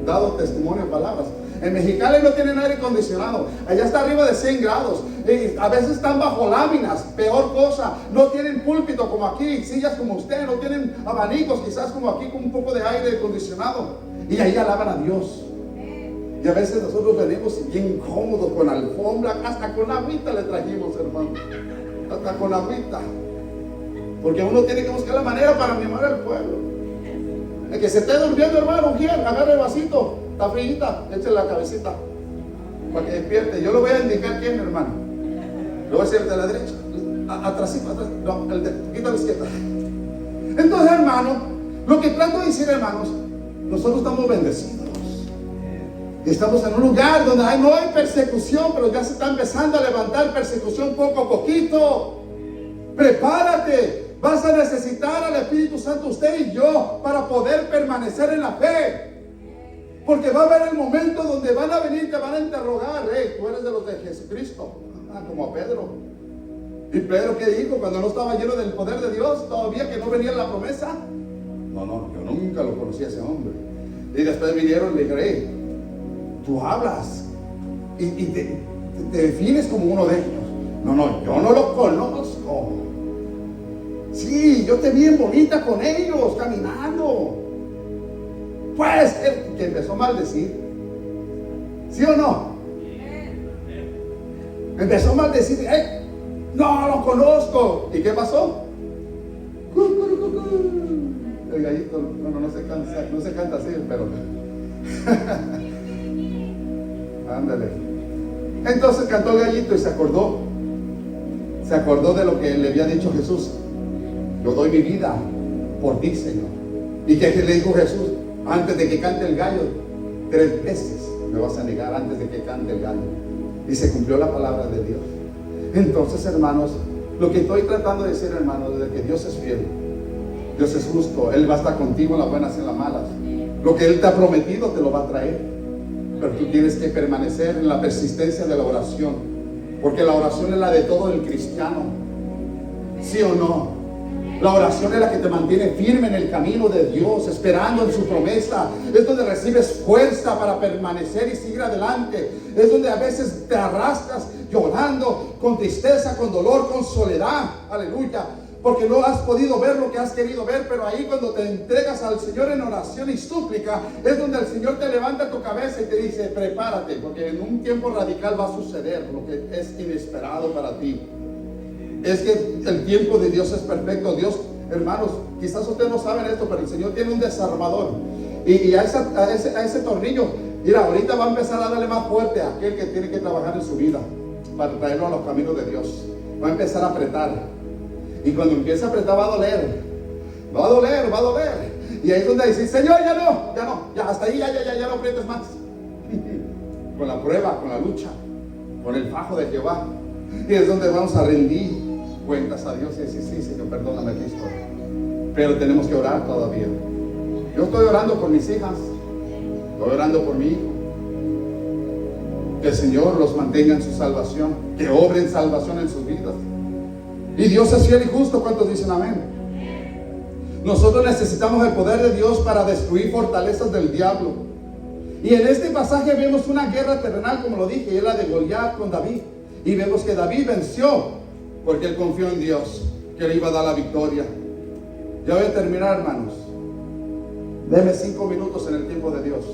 S2: dado testimonio en palabras, en Mexicali no tienen aire acondicionado, allá está arriba de 100 grados, y a veces están bajo láminas, peor cosa, no tienen púlpito como aquí, sillas como usted, no tienen abanicos, quizás como aquí con un poco de aire acondicionado, y ahí alaban a Dios. Y a veces nosotros venimos bien cómodos con alfombra, hasta con agüita le trajimos, hermano, hasta con agüita, porque uno tiene que buscar la manera para animar al pueblo. El que se esté durmiendo, hermano, agarre el vasito, está frita, échale la cabecita para que despierte. Yo le voy a indicar quién, hermano. Le voy a decir el de la derecha, atrás, no, el de poquito a la izquierda. Entonces, hermano, lo que trato de decir, hermanos, nosotros estamos bendecidos. Estamos en un lugar donde no hay persecución, pero ya se está empezando a levantar persecución poco a poquito. Prepárate. Vas a necesitar al Espíritu Santo, usted y yo, para poder permanecer en la fe. Porque va a haber el momento donde van a venir, te van a interrogar. Tú eres de los de Jesucristo, como a Pedro. ¿Y Pedro qué dijo cuando no estaba lleno del poder de Dios? Todavía que no venía la promesa. No, yo nunca lo conocí a ese hombre. Y después vinieron y le dijeron, tú hablas y te defines como uno de ellos. No, yo no lo conozco. Sí, yo te vi bien bonita con ellos, caminando. Pues, que empezó a maldecir. ¿Sí o no? Empezó a maldecir. No lo conozco. ¿Y qué pasó? El gallito, no se canta así, pero ándale. Entonces cantó el gallito y se acordó de lo que le había dicho Jesús. Yo doy mi vida por ti, Señor. ¿Y qué le dijo Jesús? Antes de que cante el gallo, 3 veces me vas a negar antes de que cante el gallo. Y se cumplió la palabra de Dios. Entonces, hermanos, lo que estoy tratando de decir, hermanos, es de que Dios es fiel. Dios es justo. Él va a estar contigo en las buenas y en las malas. Lo que Él te ha prometido te lo va a traer. Pero tú tienes que permanecer en la persistencia de la oración. Porque la oración es la de todo el cristiano. ¿Sí o no? La oración es la que te mantiene firme en el camino de Dios, esperando en su promesa. Es donde recibes fuerza para permanecer y seguir adelante. Es donde a veces te arrastras llorando, con tristeza, con dolor, con soledad. Aleluya. Porque no has podido ver lo que has querido ver, pero ahí cuando te entregas al Señor en oración y súplica, es donde el Señor te levanta tu cabeza y te dice, prepárate, porque en un tiempo radical va a suceder lo que es inesperado para ti. Es que el tiempo de Dios es perfecto. Dios, hermanos, quizás ustedes no saben esto, pero el Señor tiene un desarmador. Y a ese tornillo, mira, ahorita va a empezar a darle más fuerte a aquel que tiene que trabajar en su vida para traerlo a los caminos de Dios. Va a empezar a apretar. Y cuando empieza a apretar va a doler. Va a doler. Y ahí es donde dice, Señor, ya hasta ahí, ya no aprietes más. Con la prueba, con la lucha, con el fajo de Jehová. Y es donde vamos a rendir cuentas a Dios y decir, sí, Señor, perdóname, aquí estoy. Pero tenemos que orar todavía. Yo estoy orando por mis hijas, estoy orando por mi hijo. Que el Señor los mantenga en su salvación, que obren salvación en sus vidas. Y Dios es fiel y justo. ¿Cuántos dicen amén? Nosotros necesitamos el poder de Dios para destruir fortalezas del diablo. Y en este pasaje vemos una guerra terrenal, como lo dije, y es la de Goliat con David. Y vemos que David venció porque él confió en Dios, que le iba a dar la victoria. Ya voy a terminar, hermanos. Deme 5 minutos en el tiempo de Dios.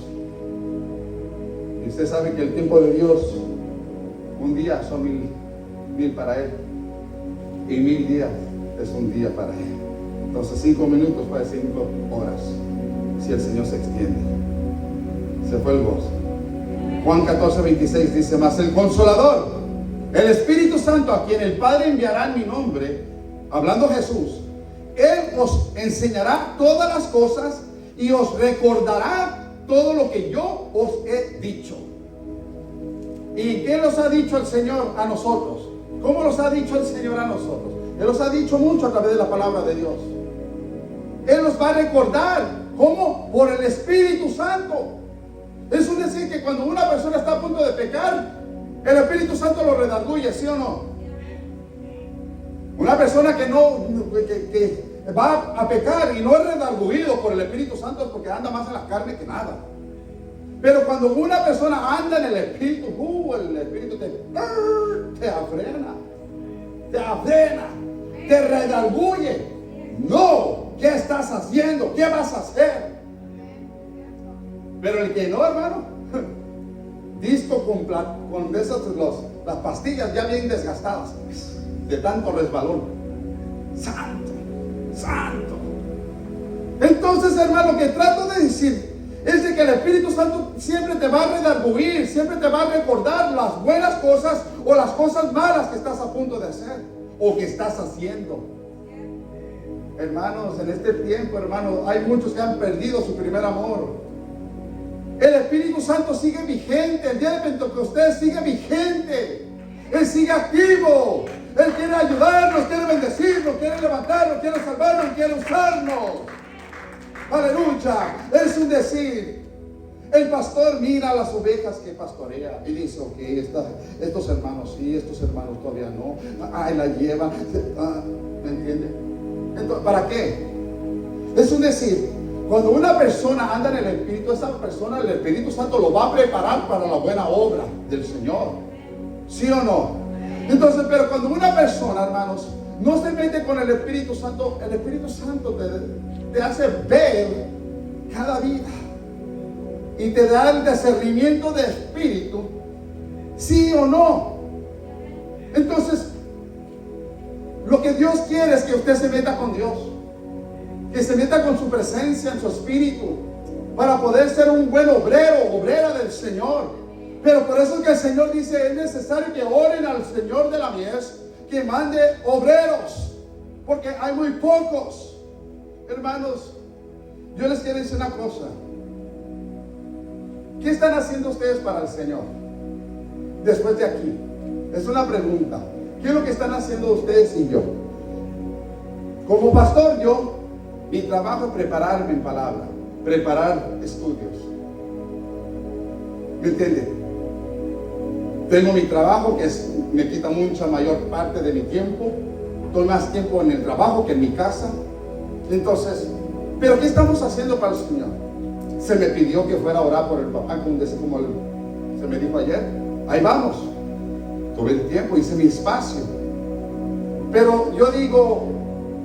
S2: Y usted sabe que el tiempo de Dios, un día son 1000 para Él. Y 1000 días es un día para Él. Entonces 5 minutos para 5 horas, si el Señor se extiende. Se fue el gozo. Juan 14:26 dice, mas el Consolador, el Espíritu Santo, a quien el Padre enviará en mi nombre, hablando Jesús, Él os enseñará todas las cosas y os recordará todo lo que yo os he dicho. ¿Y qué nos ha dicho el Señor a nosotros? ¿Cómo nos ha dicho el Señor a nosotros? Él nos ha dicho mucho a través de la palabra de Dios. Él nos va a recordar ¿Cómo? Por el Espíritu Santo. Eso es decir que cuando una persona está a punto de pecar, el Espíritu Santo lo redarguye, ¿sí o no? Una persona que va a pecar y no es redarguido por el Espíritu Santo es porque anda más en la carne que nada. Pero cuando una persona anda en el Espíritu te afrena, te redarguye. No, ¿qué estás haciendo? ¿Qué vas a hacer? Pero el que no, hermano, disco con las pastillas ya bien desgastadas de tanto resbalón. Santo. Entonces, hermano, lo que trato de decir es de que el Espíritu Santo siempre te va a redarguir, siempre te va a recordar las buenas cosas o las cosas malas que estás a punto de hacer o que estás haciendo. Hermanos, en este tiempo, hermanos, hay muchos que han perdido su primer amor. El Espíritu Santo sigue vigente, el día de Pentecostés sigue vigente, Él sigue activo, Él quiere ayudarnos, quiere bendecirnos, quiere levantarnos, quiere salvarnos, quiere usarnos. Aleluya. Es un decir. El pastor mira a las ovejas que pastorea y dice, ok, estos hermanos sí, estos hermanos todavía no. La llevan. ¿Me entiende? Entonces, ¿para qué? Es un decir. Cuando una persona anda en el Espíritu, esa persona, el Espíritu Santo lo va a preparar para la buena obra del Señor. ¿Sí o no? Entonces, pero cuando una persona, hermanos, no se mete con el Espíritu Santo, el Espíritu Santo te hace ver cada día y te da el discernimiento de espíritu, sí o no. Entonces, lo que Dios quiere es que usted se meta con Dios, que se meta con su presencia en su espíritu, para poder ser un buen obrero, obrera del Señor. Pero por eso es que el Señor dice, es necesario que oren al Señor de la mies, que mande obreros, porque hay muy pocos. Hermanos, yo les quiero decir una cosa. ¿Qué están haciendo ustedes para el Señor después de aquí? Es una pregunta. ¿Qué es lo que están haciendo ustedes y yo? Como pastor, mi trabajo es prepararme en palabra, preparar estudios. ¿Me entiende? Tengo mi trabajo que me quita mucha mayor parte de mi tiempo. Estoy más tiempo en el trabajo que en mi casa. Entonces, ¿pero qué estamos haciendo para el Señor? Se me pidió que fuera a orar por el papá, como se me dijo ayer. Ahí vamos. Tuve el tiempo, hice mi espacio. Pero yo digo,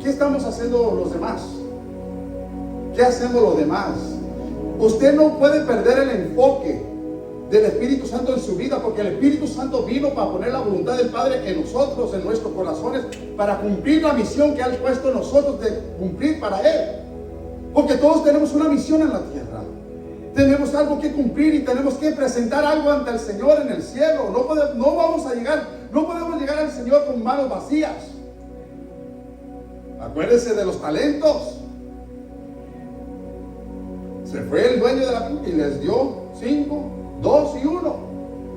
S2: ¿qué estamos haciendo los demás? ¿Qué hacemos los demás? Usted no puede perder el enfoque del Espíritu Santo en su vida, porque el Espíritu Santo vino para poner la voluntad del Padre en nosotros, en nuestros corazones, para cumplir la misión que ha puesto en nosotros de cumplir para Él. Porque todos tenemos una misión en la tierra. Tenemos algo que cumplir y tenemos que presentar algo ante el Señor en el cielo. No podemos llegar al Señor con manos vacías. Acuérdense de los talentos. Se fue el dueño de la finca y les dio 5, 2 y 1.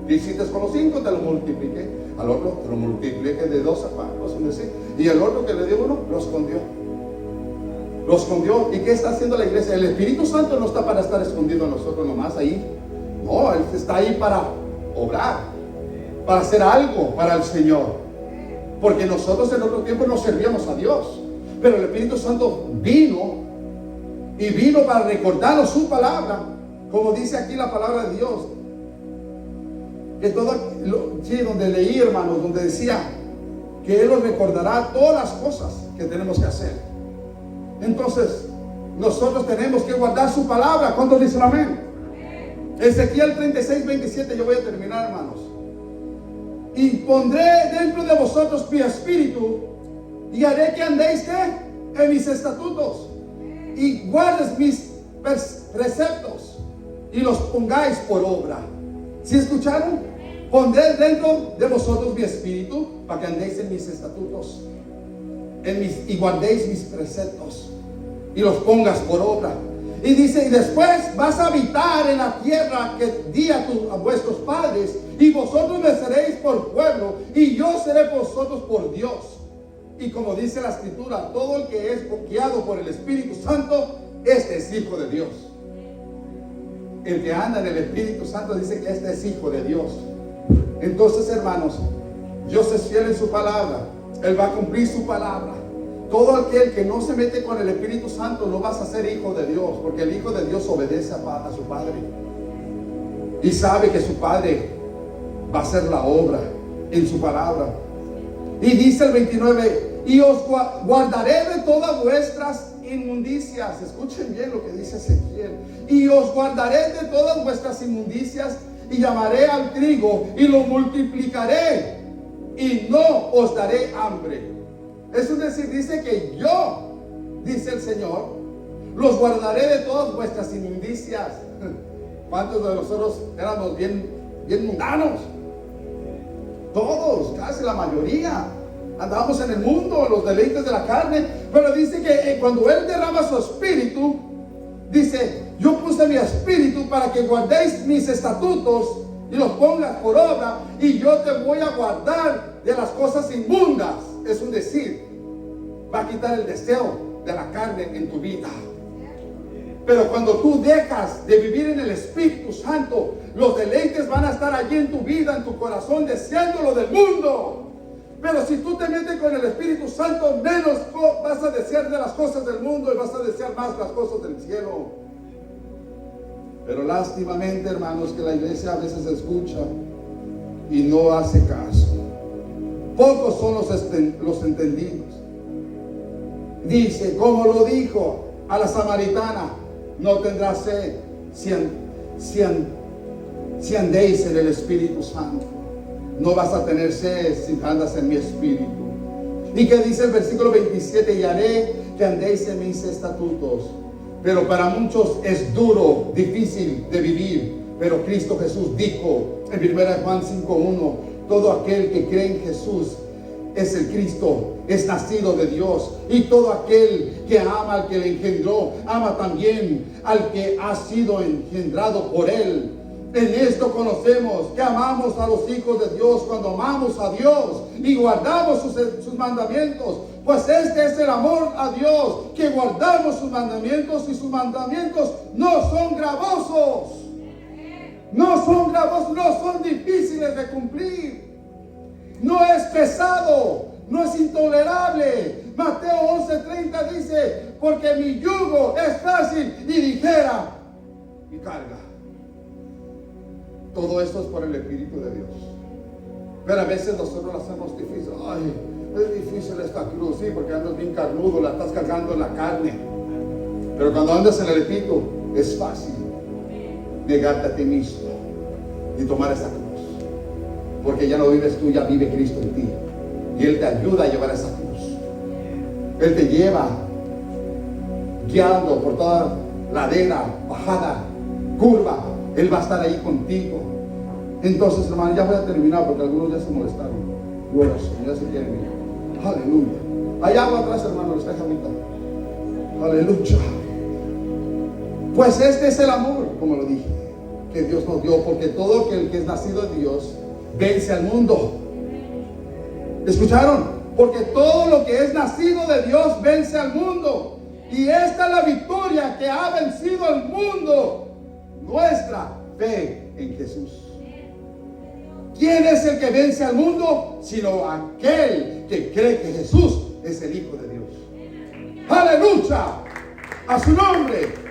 S2: ¿Qué hiciste con los 5? Te lo multipliqué. Al otro te lo multipliqué de 2 a 4. Y el otro que le dio 1, lo escondió. Lo escondió. ¿Y qué está haciendo la iglesia? El Espíritu Santo no está para estar escondido en nosotros nomás ahí. No, Él está ahí para obrar, para hacer algo para el Señor. Porque nosotros en otro tiempo no servíamos a Dios, pero el Espíritu Santo vino para recordarnos su palabra, como dice aquí la palabra de Dios. Que donde leí, hermanos, donde decía que Él nos recordará todas las cosas que tenemos que hacer. Entonces, nosotros tenemos que guardar su palabra. ¿Cuántos dicen amén? Ezequiel 36, 27, yo voy a terminar, hermanos. Y pondré dentro de vosotros mi espíritu, y haré que andéis en mis estatutos, y guardes mis preceptos, y los pongáis por obra. ¿Sí escucharon? Pondré dentro de vosotros mi espíritu, para que andéis en mis estatutos, y guardéis mis preceptos, y los pongas por obra. Y dice, y después vas a habitar en la tierra que di a vuestros padres, y vosotros me seréis por pueblo, y yo seré vosotros por Dios. Y como dice la Escritura, todo el que es guiado por el Espíritu Santo este es hijo de Dios. El que anda en el Espíritu Santo dice que este es hijo de Dios. Entonces, hermanos, Dios es fiel en su palabra. Él va a cumplir su palabra. Todo aquel que no se mete con el Espíritu Santo no vas a ser hijo de Dios, porque el hijo de Dios obedece a su Padre y sabe que su Padre va a hacer la obra en su palabra. Y dice el 29: y os guardaré de todas vuestras inmundicias. Escuchen bien lo que dice Ezequiel. Y os guardaré de todas vuestras inmundicias, y llamaré al trigo y lo multiplicaré, y no os daré hambre. Es decir, dice que yo, dice el Señor, los guardaré de todas vuestras inmundicias. ¿Cuántos de nosotros éramos bien mundanos? Todos, casi la mayoría. Andábamos en el mundo, en los deleites de la carne. Pero dice que cuando Él derrama su espíritu, dice: yo puse mi espíritu para que guardéis mis estatutos y los pongas por obra, y yo te voy a guardar de las cosas inmundas. Es un decir, va a quitar el deseo de la carne en tu vida. Pero cuando tú dejas de vivir en el Espíritu Santo, los deleites van a estar allí en tu vida, en tu corazón, deseando lo del mundo. Pero si tú te metes con el Espíritu Santo, menos vas a desear de las cosas del mundo y vas a desear más las cosas del cielo. Pero lástimamente, hermanos, que la iglesia a veces escucha y no hace caso. Pocos son los entendidos. Dice, como lo dijo a la samaritana: no tendrás sed si andéis en el Espíritu Santo. No vas a tener sed si andas en mi espíritu. Y que dice el versículo 27: y haré que andéis en mis estatutos. Pero para muchos es duro, difícil de vivir. Pero Cristo Jesús dijo en 1 Juan 5:1: todo aquel que cree en Jesús es el Cristo, es nacido de Dios. Y todo aquel que ama al que le engendró, ama también al que ha sido engendrado por Él. En esto conocemos que amamos a los hijos de Dios, cuando amamos a Dios y guardamos sus mandamientos. Pues este es el amor a Dios, que guardamos sus mandamientos, y sus mandamientos no son gravosos. No son gravosos, no son difíciles de cumplir. No es pesado, no es intolerable. Mateo 11:30 dice: porque mi yugo es fácil y ligera mi carga. Todo esto es por el Espíritu de Dios. Pero a veces nosotros lo hacemos difícil. Ay, es difícil esta cruz, sí, porque andas bien carnudo, la estás cargando en la carne. Pero cuando andas en el Espíritu, es fácil negarte a ti mismo y tomar esa cruz. Porque ya no vives tú, ya vive Cristo en ti. Y Él te ayuda a llevar esa cruz. Él te lleva guiando por toda ladera, bajada, curva. Él va a estar ahí contigo. Entonces, hermano, ya voy a terminar porque algunos ya se molestaron. Gloria al Señor, ya se quieren ir. Aleluya. Hay agua atrás, hermano, les traje ahorita. Aleluya. Pues este es el amor, como lo dije, que Dios nos dio, porque todo aquel que es nacido de Dios vence al mundo. ¿Escucharon? Porque todo lo que es nacido de Dios vence al mundo. Y esta es la victoria que ha vencido al mundo: nuestra fe en Jesús. ¿Quién es el que vence al mundo? Sino aquel que cree que Jesús es el Hijo de Dios. ¡Aleluya! A su nombre.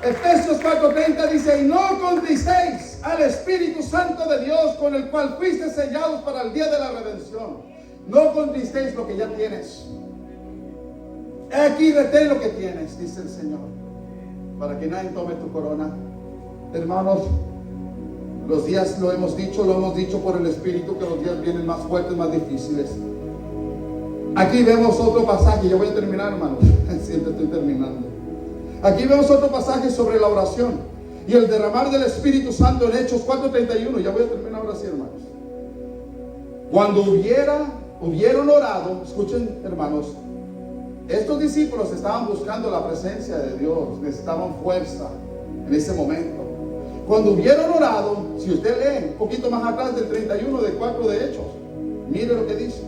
S2: Efesios 4:30 dice: y no contristéis al Espíritu Santo de Dios, con el cual fuiste sellados para el día de la redención. No contristéis lo que ya tienes. Aquí retén lo que tienes, dice el Señor, para que nadie tome tu corona. Hermanos, los días, lo hemos dicho por el Espíritu, que los días vienen más fuertes, más difíciles. Aquí vemos otro pasaje. Yo voy a terminar, hermanos. Siempre estoy terminando. Aquí vemos otro pasaje sobre la oración y el derramar del Espíritu Santo en Hechos 4:31. Ya voy a terminar ahora sí, hermanos. Cuando hubieron orado, escuchen, hermanos, estos discípulos estaban buscando la presencia de Dios, necesitaban fuerza en ese momento. Cuando hubieron orado, si usted lee un poquito más atrás del 31 de 4 de Hechos, mire lo que dice.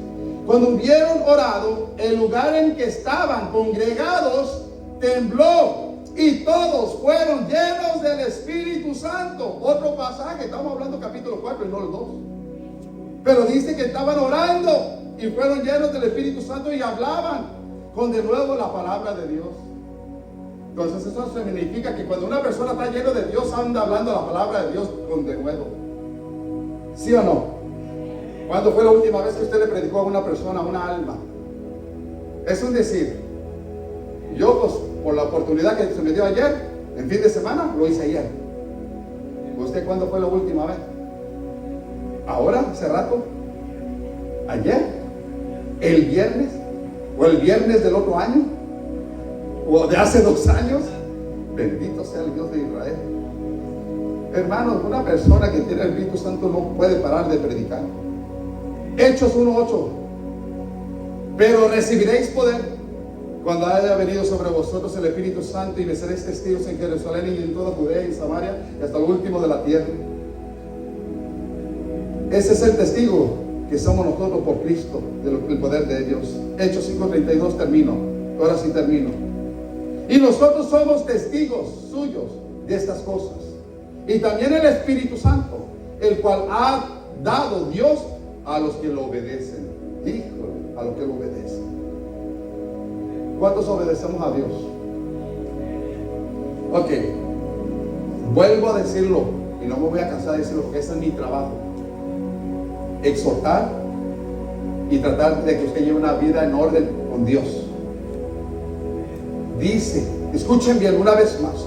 S2: Cuando hubieron orado, el lugar en que estaban congregados tembló, y todos fueron llenos del Espíritu Santo. Otro pasaje, estamos hablando capítulo 4 y no el 2. Pero dice que estaban orando y fueron llenos del Espíritu Santo y hablaban con de nuevo la palabra de Dios. Entonces eso significa que cuando una persona está llena de Dios, anda hablando la palabra de Dios con de nuevo. ¿Sí o no? ¿Cuándo fue la última vez que usted le predicó a una persona, a una alma? Es un decir. Yo, pues, por la oportunidad que se me dio ayer, en fin de semana, lo hice ayer. ¿Usted cuándo fue la última vez? ¿Ahora? ¿Hace rato? ¿Ayer? ¿El viernes? ¿O el viernes del otro año? ¿O de hace 2 años? Bendito sea el Dios de Israel. Hermanos, una persona que tiene el Espíritu Santo no puede parar de predicar. Hechos 1:8. Pero recibiréis poder cuando haya venido sobre vosotros el Espíritu Santo, y me seréis testigos en Jerusalén y en toda Judea y Samaria y hasta lo último de la tierra. Ese es el testigo que somos nosotros por Cristo, del poder de Dios. Hechos 5:32, termino. Ahora sí termino. Y nosotros somos testigos suyos de estas cosas. Y también el Espíritu Santo, el cual ha dado Dios a los que lo obedecen. Híjole, a los que lo obedecen. ¿Cuántos obedecemos a Dios? Ok, vuelvo a decirlo y no me voy a cansar de decirlo porque ese es mi trabajo. Exhortar y tratar de que usted lleve una vida en orden con Dios. Dice, escuchen bien una vez más,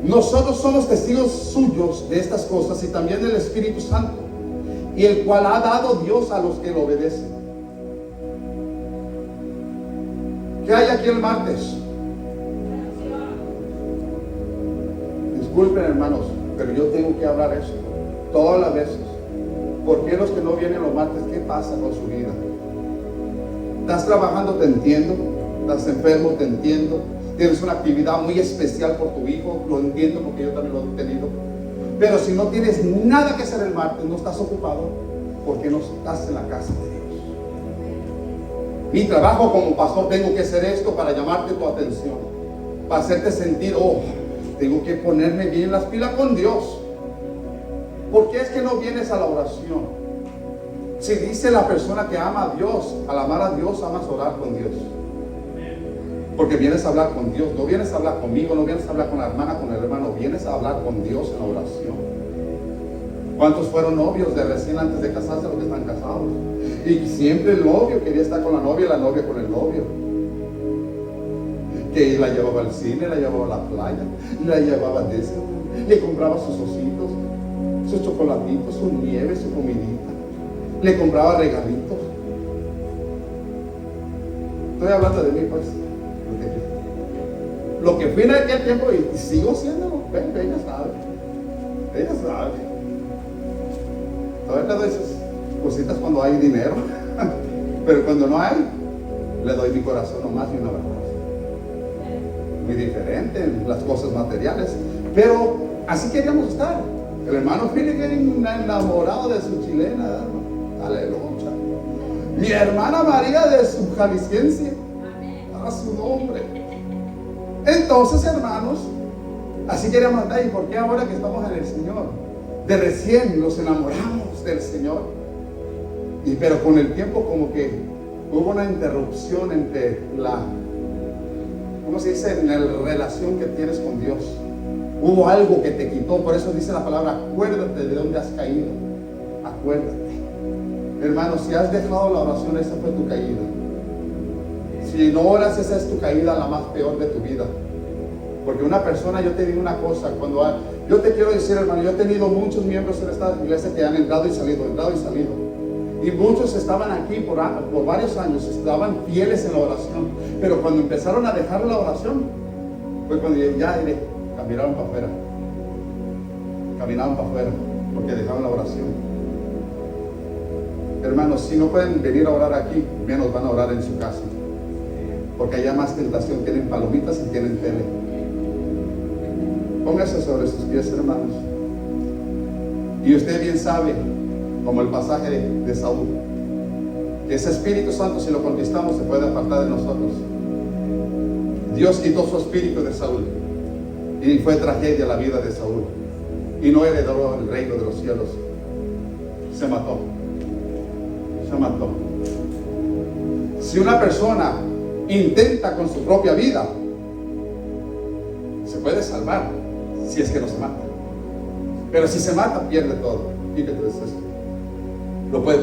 S2: nosotros somos testigos suyos de estas cosas y también del Espíritu Santo, y el cual ha dado Dios a los que lo obedecen. ¿Qué hay aquí el martes? Disculpen, hermanos, pero yo tengo que hablar eso todas las veces. ¿Por qué los que no vienen los martes? ¿Qué pasa con su vida? ¿Estás trabajando? Te entiendo. ¿Estás enfermo? Te entiendo. ¿Tienes una actividad muy especial por tu hijo? Lo entiendo porque yo también lo he tenido. Pero si no tienes nada que hacer el martes, no estás ocupado, ¿por qué no estás en la casa de Dios? Mi trabajo como pastor, tengo que hacer esto para llamarte tu atención, para hacerte sentir, tengo que ponerme bien las pilas con Dios. ¿Por qué es que no vienes a la oración? Si dice la persona que ama a Dios, al amar a Dios, amas orar con Dios. Porque vienes a hablar con Dios, no vienes a hablar conmigo, no vienes a hablar con la hermana, con el hermano, vienes a hablar con Dios en la oración. ¿Cuántos fueron novios de recién antes de casarse, los que están casados? Y siempre el novio quería estar con la novia con el novio. Que la llevaba al cine, la llevaba a la playa, la llevaba a Disney, le compraba sus ositos, sus chocolatitos, su nieve, su comidita, le compraba regalitos. Estoy hablando de mí, pues. Lo que fui en aquel tiempo y sigo siendo, ella sabe. Ella sabe. Todavía le doy esas cositas cuando hay dinero, pero cuando no hay, le doy mi corazón nomás y una verdad. Muy diferente en las cosas materiales, pero así queríamos estar. El hermano Philip era enamorado de su chilena, aleluya. Mi hermana María de su jalisciense, a su nombre. Entonces, hermanos, así queríamos estar. ¿Y por qué ahora que estamos en el Señor? De recién nos enamoramos del Señor. Pero con el tiempo como que hubo una interrupción entre ¿cómo se dice? En la relación que tienes con Dios. Hubo algo que te quitó. Por eso dice la palabra, acuérdate de dónde has caído. Acuérdate. Hermano, si has dejado la oración, esa fue tu caída. Si no oras, esa es tu caída, la más peor de tu vida. Porque una persona, yo te digo una cosa, yo te quiero decir, hermano, yo he tenido muchos miembros en esta iglesia que han entrado y salido. Y muchos estaban aquí por varios años, estaban fieles en la oración. Pero cuando empezaron a dejar la oración, fue cuando ya caminaron para afuera. Caminaban para afuera, porque dejaron la oración. Hermanos, si no pueden venir a orar aquí, menos van a orar en su casa. Porque allá más tentación, tienen palomitas y tienen tele. Póngase sobre sus pies, hermanos. Y usted bien sabe, como el pasaje de Saúl, que ese Espíritu Santo, si lo conquistamos, se puede apartar de nosotros. Dios quitó su espíritu de Saúl Y fue tragedia la vida de Saúl. Y no heredó el reino de los cielos. Se mató. Se mató. Si una persona intenta con su propia vida, se puede salvar si es que no se mata. Pero si se mata, pierde todo. Fíjate, es eso. Lo puede